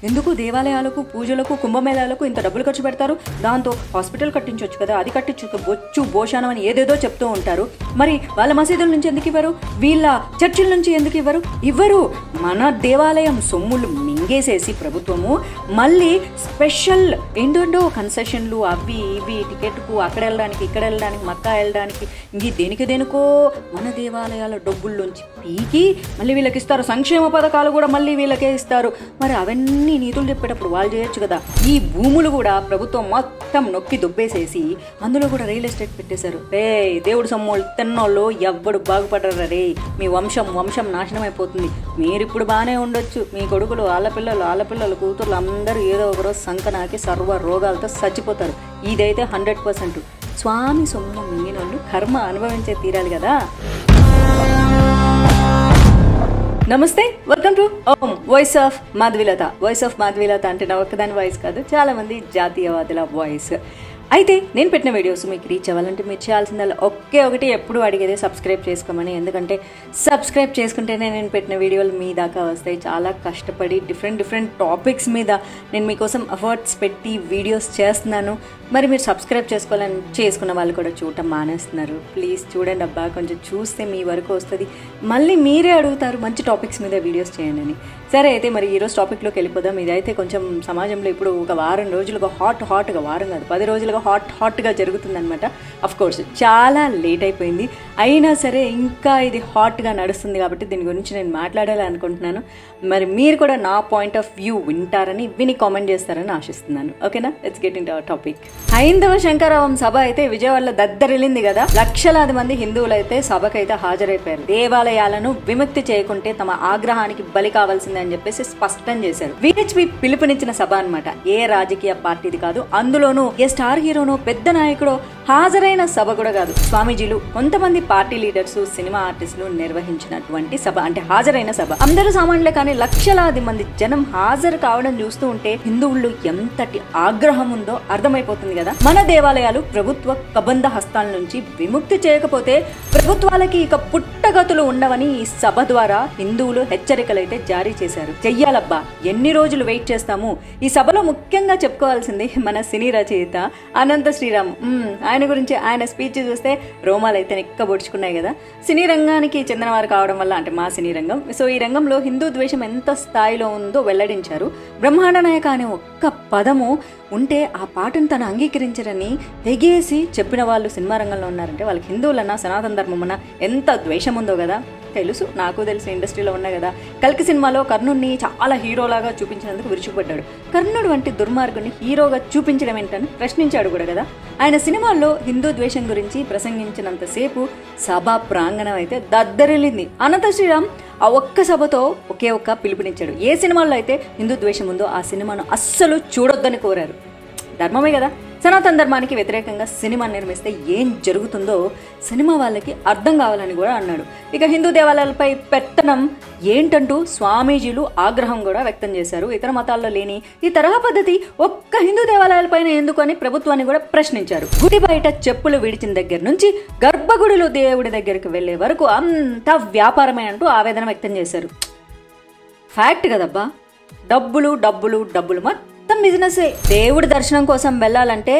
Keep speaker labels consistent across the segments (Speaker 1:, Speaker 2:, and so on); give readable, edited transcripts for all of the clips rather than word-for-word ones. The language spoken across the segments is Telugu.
Speaker 1: ఎందుకు దేవాలయాలకు పూజలకు కుంభమేళాలకు ఇంత డబ్బులు ఖర్చు పెడతారు, దాంతో హాస్పిటల్ కట్టించవచ్చు కదా, అది కట్టించు బొచ్చు భోషానం అని ఏదేదో చెప్తూ ఉంటారు. మరి వాళ్ళ మసీదుల నుంచి ఎందుకు ఇవ్వరు, వీళ్ళ చర్చిల నుంచి ఎందుకు ఇవ్వరు? మన దేవాలయం సొమ్ములు మింగేసేసి ప్రభుత్వము మళ్ళీ స్పెషల్ ఏంటంటో కన్సెషన్లు అవి ఇవి, టికెట్కు అక్కడ వెళ్ళడానికి ఇక్కడ వెళ్ళడానికి మక్కా వెళ్ళడానికి దేనికో మన దేవాలయాల డబ్బుల్లోంచి పీకి మళ్ళీ వీళ్ళకి ఇస్తారు. సంక్షేమ పథకాలు కూడా మళ్ళీ వీళ్ళకే ఇస్తారు. మరి అవన్నీ నీతులు చెప్పేటప్పుడు వాళ్ళు చేయొచ్చు కదా. ఈ భూములు కూడా ప్రభుత్వం మొత్తం నొక్కి దుబ్బేసేసి అందులో కూడా రియల్ ఎస్టేట్ పెట్టేశారు. రే దేవుడు సొమ్ములు తిన్నోళ్ళు ఎవ్వడు బాగుపడరా రే, మీ వంశం నాశనం అయిపోతుంది. మీరిప్పుడు బాగానే ఉండొచ్చు, మీ కొడుకులు ఆళ్ళపిల్లలు కూతుర్లు అందరూ ఏదో ఒకరోజు సంకనాకి సర్వ రోగాలతో చచ్చిపోతారు. ఇదైతే 100%. స్వామి సొమ్ము మింగిన వాళ్ళు కర్మ అనుభవించే తీరాలి కదా. నమస్తే, welcome to voice of Madhavilatha. Voice of Madhavilatha అంటే నా ఒక్కదాని వాయిస్ కాదు, చాలా మంది జాతీయవాదుల వాయిస్. అయితే నేను పెట్టిన వీడియోస్ మీకు రీచ్ అవ్వాలంటే మీరు చేయాల్సిందల్లా ఒకటి ఎప్పుడు అడిగేదే సబ్స్క్రైబ్ చేసుకోమని. ఎందుకంటే సబ్స్క్రైబ్ చేసుకుంటేనే నేను పెట్టిన వీడియోలు మీ దాకా వస్తాయి. చాలా కష్టపడి డిఫరెంట్ టాపిక్స్ మీద నేను మీకోసం ఎఫర్ట్స్ పెట్టి వీడియోస్ చేస్తున్నాను. మరి మీరు సబ్స్క్రైబ్ చేసుకున్న వాళ్ళు కూడా చూడటం మానేస్తున్నారు. ప్లీజ్ చూడండి అబ్బా, కొంచెం చూస్తే మీ వరకు వస్తుంది. మళ్ళీ మీరే అడుగుతారు మంచి టాపిక్స్ మీద వీడియోస్ చేయండి అని. సరే, అయితే మరి ఈరోజు టాపిక్లోకి వెళ్ళిపోదాం. ఇదైతే కొంచెం సమాజంలో ఇప్పుడు ఒక వారం రోజులుగా హాట్గా, వారం కాదు 10 రోజులుగా హాట్గా జరుగుతుందనమాట. అఫ్కోర్స్ చాలా లేట్ అయిపోయింది, అయినా సరే ఇంకా ఇది హాట్గా నడుస్తుంది కాబట్టి దీని గురించి నేను మాట్లాడాలి అనుకుంటున్నాను. మరి మీరు కూడా నా పాయింట్ ఆఫ్ వ్యూ వింటారని, విని కామెంట్ చేస్తారని ఆశిస్తున్నాను. ఓకేనా, let's get into our topic. హైందవ శంకరావం సభ అయితే విజయవాడలో దద్దరిల్లింది కదా. లక్షలాది మంది హిందువులు అయితే సభకైతే హాజరైపోయారు. దేవాలయాలను విముక్తి చేయకుంటే తమ ఆగ్రహానికి బలి కావాల్సిందే అని చెప్పేసి స్పష్టం చేశారు. విహెచ్పి పిలుపునిచ్చిన సభ అన్నమాట. ఏ రాజకీయ పార్టీది కాదు, అందులోనూ ఏ స్టార్ హీరోనో పెద్ద నాయకుడో హాజరైన సభ కూడా కాదు. స్వామీజీలు, కొంతమంది పార్టీ లీడర్స్, సినిమా ఆర్టిస్టులు నిర్వహించినటువంటి సభ, అంటే హాజరైన సభ. అందరూ సామాన్యులే కానీ లక్షలాది మంది జనం హాజరు కావడం చూస్తూ ఉంటే హిందువుల్లో ఎంతటి ఆగ్రహం ఉందో అర్థమైపోతుంది కదా. మన దేవాలయాలు ప్రభుత్వ కబంధ హస్తాల నుంచి విముక్తి చేయకపోతే ప్రభుత్వాలకి ఇక పుట్టగతులు ఉండవని ఈ సభ ద్వారా హిందువులు హెచ్చరికలైతే జారీ చేశారు. చెయ్యాలబ్బా, ఎన్ని రోజులు వెయిట్ చేస్తాము. ఈ సభలో ముఖ్యంగా చెప్పుకోవాల్సింది మన సినీ రచయిత అనంత శ్రీరామ్. ఆయన గురించి ఆయన స్పీచ్ చూస్తే రోమాలు అయితే నిక్కబొడుచుకున్నాయి కదా. సినీ రంగానికి చెందినవారు కావడం వల్ల, అంటే మా సినీ రంగం, సో ఈ రంగంలో హిందూ ద్వేషం ఎంత స్థాయిలో ఉందో వెల్లడించారు. బ్రహ్మాండ నాయక అనే ఒక్క పదము ఉంటే ఆ పాటను తను అంగీకరించరని తెగేసి చెప్పిన వాళ్ళు సినిమా రంగంలో ఉన్నారంటే వాళ్ళకి హిందువులన్నా సనాతన ధర్మమన్నా ఎంత ద్వేషం ఉందో కదా. తెలుసు, నాకు తెలిసి ఇండస్ట్రీలో ఉన్నా కదా. కల్కి సినిమాలో కర్ణుడిని చాలా హీరోలాగా చూపించినందుకు విరుచుకుపడ్డాడు. కర్ణుడు వంటి దుర్మార్గుని హీరోగా చూపించడం ఏంటని ప్రశ్నించాడు కూడా కదా. ఆయన సినిమాల్లో హిందూ ద్వేషం గురించి ప్రసంగించినంతసేపు సభా ప్రాంగణం అయితే దద్దరిల్లింది. అనంత శ్రీరామ్ ఆ ఒక్క సభతో ఒకే ఒక్క పిలుపునిచ్చాడు. ఏ సినిమాల్లో అయితే హిందూ ద్వేషం ఉందో ఆ సినిమాను అస్సలు చూడొద్దని కోరారు. ధర్మమే కదా. సనాతన ధర్మానికి వ్యతిరేకంగా సినిమా నిర్మిస్తే ఏం జరుగుతుందో సినిమా వాళ్ళకి అర్థం కావాలని కూడా అన్నాడు. ఇక హిందూ దేవాలయాలపై పెత్తనం ఏంటంటూ స్వామీజీలు ఆగ్రహం కూడా వ్యక్తం చేశారు. ఇతర మతాల్లో లేని ఈ తరహా పద్ధతి ఒక్క హిందూ దేవాలయాలపైన ఎందుకు అని ప్రభుత్వాన్ని కూడా ప్రశ్నించారు. గుడి బయట చెప్పులు విడిచిన దగ్గర నుంచి గర్భగుడిలో దేవుడి దగ్గరికి వెళ్లే వరకు అంతా వ్యాపారమే అంటూ ఆవేదన వ్యక్తం చేశారు. ఫ్యాక్ట్ కదబ్బా. డబ్బులు మొత్తం బిజినెసే. దేవుడి దర్శనం కోసం వెళ్ళాలంటే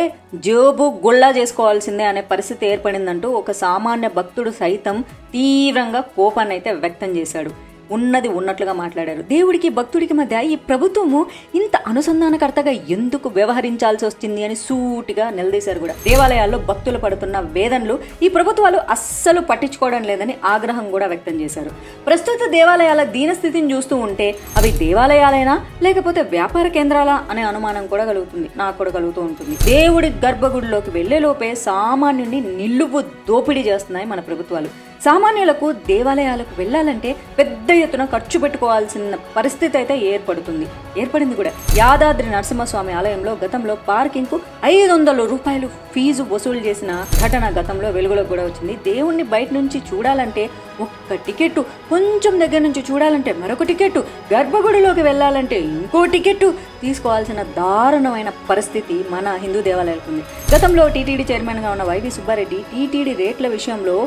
Speaker 1: జోబు గుళ్ళ చేసుకోవాల్సిందే అనే పరిస్థితి ఏర్పడిందంటూ ఒక సామాన్య భక్తుడు సైతం తీవ్రంగా కోపాన్ని అయితే వ్యక్తం చేశాడు. ఉన్నది ఉన్నట్లుగా మాట్లాడారు. దేవుడికి భక్తుడికి మధ్య ఈ ప్రభుత్వము ఇంత అనుసంధానకర్తగా ఎందుకు వ్యవహరించాల్సి వచ్చింది అని సూటిగా నిలదీశారు కూడా. దేవాలయాల్లో భక్తులు పడుతున్న వేదనలు ఈ ప్రభుత్వాలు అస్సలు పట్టించుకోవడం లేదని ఆగ్రహం కూడా వ్యక్తం చేశారు. ప్రస్తుత దేవాలయాల దీనస్థితిని చూస్తూ ఉంటే అవి దేవాలయాలైనా లేకపోతే వ్యాపార కేంద్రాలా అనే అనుమానం కూడా కలుగుతుంది. నాకు కూడా కలుగుతూ ఉంటుంది. దేవుడి గర్భగుడిలోకి వెళ్లే లోపే సామాన్యుడిని నిలువు దోపిడీ చేస్తున్నాయి మన ప్రభుత్వాలు. సామాన్యులకు దేవాలయాలకు వెళ్ళాలంటే పెద్ద ఎత్తున ఖర్చు పెట్టుకోవాల్సిన పరిస్థితి అయితే ఏర్పడింది కూడా. యాదాద్రి నరసింహస్వామి ఆలయంలో గతంలో పార్కింగ్కు 500 రూపాయలు ఫీజు వసూలు చేసిన ఘటన గతంలో వెలుగులోకి కూడా వచ్చింది. దేవుణ్ణి బయట నుంచి చూడాలంటే ఒక్క టికెట్, కొంచెం దగ్గర నుంచి చూడాలంటే మరొక టికెట్, గర్భగుడిలోకి వెళ్ళాలంటే ఇంకో టికెట్ తీసుకోవాల్సిన దారుణమైన పరిస్థితి మన హిందూ దేవాలయాలకు ఉంది. గతంలో టీటీడీ చైర్మన్గా ఉన్న వైవి సుబ్బారెడ్డి టీటీడీ రేట్ల విషయంలో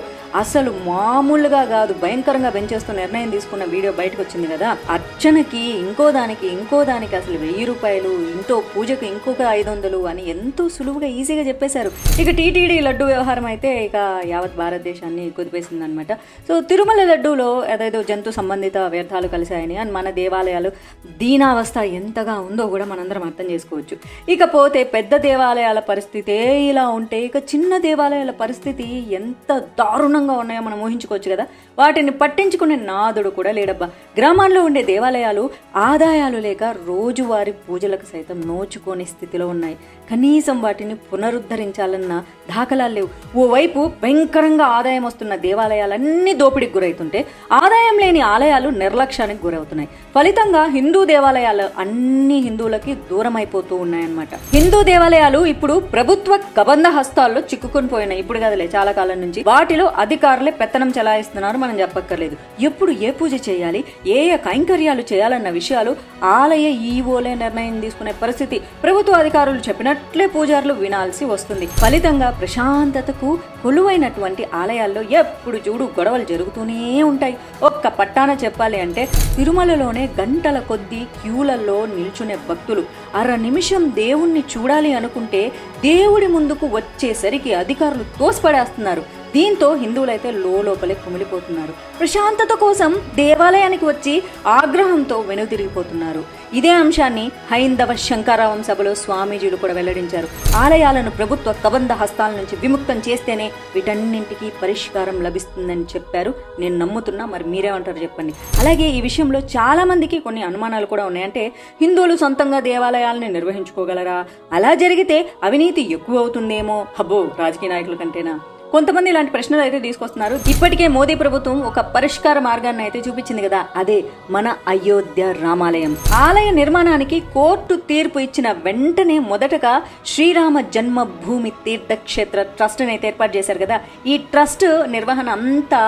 Speaker 1: అసలు మామూలుగా కాదు భయంకరంగా పెంచేస్తూ నిర్ణయం తీసుకున్న వీడియో బయటకు వచ్చింది కదా. అర్చనకి ఇంకో దానికి అసలు 1000 రూపాయలు, ఇంట్లో పూజకు ఇంకొక 500 అని ఎంతో సులువుగా ఈజీగా చెప్పేశారు. ఇక టీటీడీ లడ్డు వ్యవహారం అయితే ఇక యావత్ భారతదేశాన్ని కుదిపేసిందనమాట. సో తిరుమల లడ్డూలో ఏదేదో జంతు సంబంధిత వ్యర్థాలు కలిశాయని అని మన దేవాలయాలు దీనావస్థ ఎంతగా ఉందో కూడా మనందరం అర్థం చేసుకోవచ్చు. ఇకపోతే పెద్ద దేవాలయాల పరిస్థితే ఇలా ఉంటే ఇక చిన్న దేవాలయాల పరిస్థితి ఎంత దారుణంగా ఉన్నాయో మనం ఊహించుకోవచ్చు కదా. వాటిని పట్టించుకునే నాదుడు కూడా లేడబ్బా. గ్రామాల్లో ఉండే దేవాలయాలు ఆదాయాలు లేక రోజువారీ పూజలకు సైతం నోచుకోని స్థితిలో ఉన్నాయి. కనీసం వాటిని పునరుద్ధరించాలన్న దాఖలాలు లేవు. ఓవైపు భయంకరంగా ఆదాయం వస్తున్న దేవాలయాలన్నీ దోపిడీకి గురవుతుంటే ఆదాయం లేని ఆలయాలు నిర్లక్ష్యానికి గురవుతున్నాయి. ఫలితంగా హిందూ దేవాలయాలు అన్ని హిందువులకి దూరం అయిపోతూ ఉన్నాయన్నమాట. హిందూ దేవాలయాలు ఇప్పుడు ప్రభుత్వ కబంధ హస్తాల్లో చిక్కుకొని పోయినాయి. ఇప్పుడు కదలే, చాలా కాలం నుంచి వాటిలో అధికారులే పెత్తనం చెలాయిస్తున్నారు, మనం చెప్పక్కర్లేదు. ఎప్పుడు ఏ పూజ చేయాలి, ఏ కైంకర్యాలు చేయాలన్న విషయాలు ఆలయ ఈవోలే నిర్ణయం తీసుకునే పరిస్థితి. ప్రభుత్వ అధికారులు చెప్పినట్లే పూజారులు వినాల్సి వస్తుంది. ఫలితంగా ప్రశాంతతకు కొలువైనటువంటి ఆలయాల్లో ఎప్పుడు చూడు గొడవలు జరుగుతూనే ఉంటాయి. ఒక్క పట్టాన చెప్పాలి అంటే తిరుమలలోనే గంటల కొద్దీ క్యూలలో నిల్చునే భక్తులు అర నిమిషం దేవుణ్ణి చూడాలి అనుకుంటే దేవుడి ముందుకు వచ్చేసరికి అధికారులు తోసిపడేస్తున్నారు. దీంతో హిందువులైతే లోపలే కుమిలిపోతున్నారు. ప్రశాంతత కోసం దేవాలయానికి వచ్చి ఆగ్రహంతో వెనుదిరిగిపోతున్నారు. ఇదే అంశాన్ని హైందవ శంకరావం సభలో స్వామీజీలు కూడా వెల్లడించారు. ఆలయాలను ప్రభుత్వ కబంధ హస్తాల నుంచి విముక్తం చేస్తేనే వీటన్నింటికీ పరిష్కారం లభిస్తుందని చెప్పారు. నేను నమ్ముతున్నా, మరి మీరేమంటారు చెప్పండి. అలాగే ఈ విషయంలో చాలా మందికి కొన్ని అనుమానాలు కూడా ఉన్నాయి. అంటే హిందువులు సొంతంగా దేవాలయాలను నిర్వహించుకోగలరా? అలా జరిగితే అవినీతి ఎక్కువ అవుతుందేమో. హబ్బో, రాజకీయ నాయకుల కంటేనా? కొంతమంది ఇలాంటి ప్రశ్నలు అయితే తీసుకొస్తున్నారు. ఇప్పటికే మోదీ ప్రభుత్వం ఒక పరిష్కార మార్గాన్ని అయితే చూపించింది కదా, అదే మన అయోధ్య రామాలయం. ఆలయ నిర్మాణానికి కోర్టు తీర్పు ఇచ్చిన వెంటనే మొదటగా శ్రీరామ జన్మభూమి తీర్థక్షేత్ర ట్రస్ట్ అయితే ఏర్పాటు చేశారు కదా. ఈ ట్రస్ట్ నిర్వహణ అంతా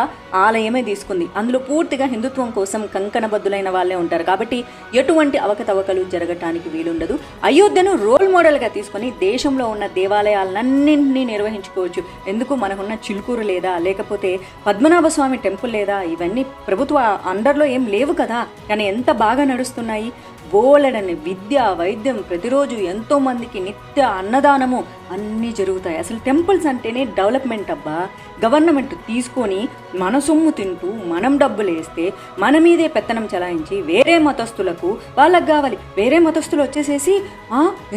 Speaker 1: ఆలయమే తీసుకుంది. అందులో పూర్తిగా హిందుత్వం కోసం కంకణబద్దులైన వాళ్ళే ఉంటారు. కాబట్టి ఎటువంటి అవకతవకలు జరగటానికి వీలుండదు. అయోధ్యను రోల్ మోడల్ గా తీసుకుని దేశంలో ఉన్న దేవాలయాలన్నింటినీ నిర్వహించుకోవచ్చు. ఎందుకు మనకున్న చిలుకూరు లేదా, లేకపోతే పద్మనాభ స్వామి టెంపుల్ లేదా, ఇవన్నీ ప్రభుత్వ అండర్లో ఏం లేవు కదా, కానీ ఎంత బాగా నడుస్తున్నాయి. బోలెడని విద్య, వైద్యం, ప్రతిరోజు ఎంతో మందికి నిత్య అన్నదానము అన్నీ జరుగుతాయి. అసలు టెంపుల్స్ అంటేనే డెవలప్మెంట్ అబ్బా. గవర్నమెంట్ తీసుకొని మన సొమ్ము తింటూ మనం డబ్బులు వేస్తే మన మీదే పెత్తనం చలాయించి వేరే మతస్థులకు వాళ్ళకు కావాలి. వేరే మతస్థులు వచ్చేసేసి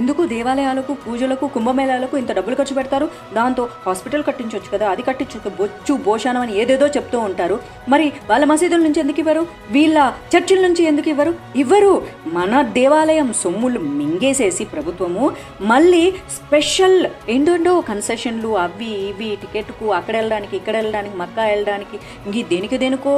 Speaker 1: ఎందుకు దేవాలయాలకు, పూజలకు, కుంభమేళాలకు ఇంత డబ్బులు ఖర్చు పెడతారు, దాంతో హాస్పిటల్ కట్టించవచ్చు కదా, అది కట్టించు, బొచ్చు భోషానం అని ఏదేదో చెప్తూ ఉంటారు. మరి వాళ్ళ మసీదుల నుంచి ఎందుకు ఇవ్వరు? వీళ్ళ చర్చిల నుంచి ఎందుకు ఇవ్వరు? మన దేవాలయం సొమ్ములు మింగేసేసి ప్రభుత్వము మళ్ళీ స్పెషల్ ఏంటంటో కన్సెషన్లు అవి ఇవి, టికెట్కు అక్కడ వెళ్ళడానికి, ఇక్కడ వెళ్ళడానికి, మక్కా వెళ్ళడానికి, ఇంక దేనికో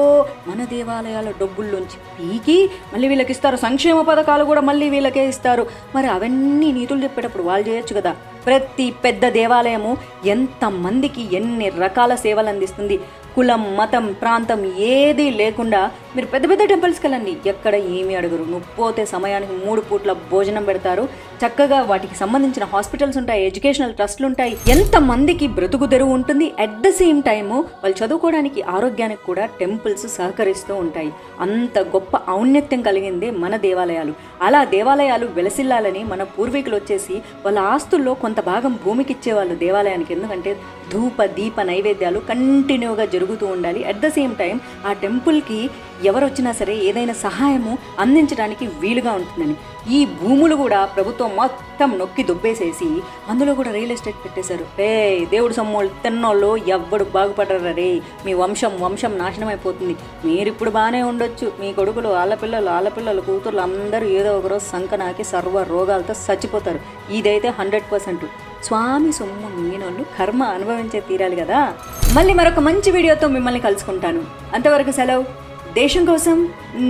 Speaker 1: మన దేవాలయాల డబ్బుల్లోంచి పీకి మళ్ళీ వీళ్ళకి ఇస్తారు. సంక్షేమ పథకాలు కూడా మళ్ళీ వీళ్ళకే ఇస్తారు. మరి అవన్నీ నీతులు చెప్పేటప్పుడు వాళ్ళు చేయొచ్చు కదా. ప్రతి పెద్ద దేవాలయము ఎంతమందికి ఎన్ని రకాల సేవలు అందిస్తుంది. కులం, మతం, ప్రాంతం ఏదీ లేకుండా మీరు పెద్ద పెద్ద టెంపుల్స్కి వెళ్ళండి, ఎక్కడ ఏమీ అడగరు. నువ్వు పోతే సమయానికి 3 పూట్ల భోజనం పెడతారు. చక్కగా వాటికి సంబంధించిన హాస్పిటల్స్ ఉంటాయి, ఎడ్యుకేషనల్ ట్రస్ట్లు ఉంటాయి. ఎంతమందికి బ్రతుకు తెరువు ఉంటుంది. అట్ ద సేమ్ టైము వాళ్ళు చదువుకోవడానికి, ఆరోగ్యానికి కూడా టెంపుల్స్ సహకరిస్తూ ఉంటాయి. అంత గొప్ప ఔన్నత్యం కలిగిందే మన దేవాలయాలు. అలా దేవాలయాలు వెలసిల్లాలని మన పూర్వీకులు వచ్చేసి వాళ్ళ ఆస్తుల్లో కొంత భాగం భూమికి ఇచ్చేవాళ్ళు దేవాలయానికి. ఎందుకంటే ధూప దీప నైవేద్యాలు కంటిన్యూగా జరుగుతూ ఉండాలి. అట్ ద సేమ్ టైం ఆ టెంపుల్కి ఎవరు వచ్చినా సరే ఏదైనా సహాయము అందించడానికి వీలుగా ఉంటుందని. ఈ భూములు కూడా ప్రభుత్వం మొత్తం నొక్కి దుబ్బేసేసి అందులో కూడా రియల్ ఎస్టేట్ పెట్టేశారు. దేవుడు సొమ్ములు తిన్నోళ్ళు ఎవ్వడు బాగుపడరా రే, మీ వంశం నాశనం అయిపోతుంది. మీరిప్పుడు బాగానే ఉండొచ్చు, మీ కొడుకులు, ఆళ్ళపిల్లలు, కూతుర్లు అందరూ ఏదో ఒకరోజు సంకనాకి సర్వ రోగాలతో చచ్చిపోతారు. ఇదైతే 100%. స్వామి సొమ్ము మింగినోళ్ళు కర్మ అనుభవించే తీరాలి కదా. మళ్ళీ మరొక మంచి వీడియోతో మిమ్మల్ని కలుసుకుంటాను. అంతవరకు సెలవు. దేశం కోసం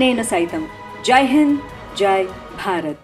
Speaker 1: నేను సైతం. జై హింద్, జై భారత్.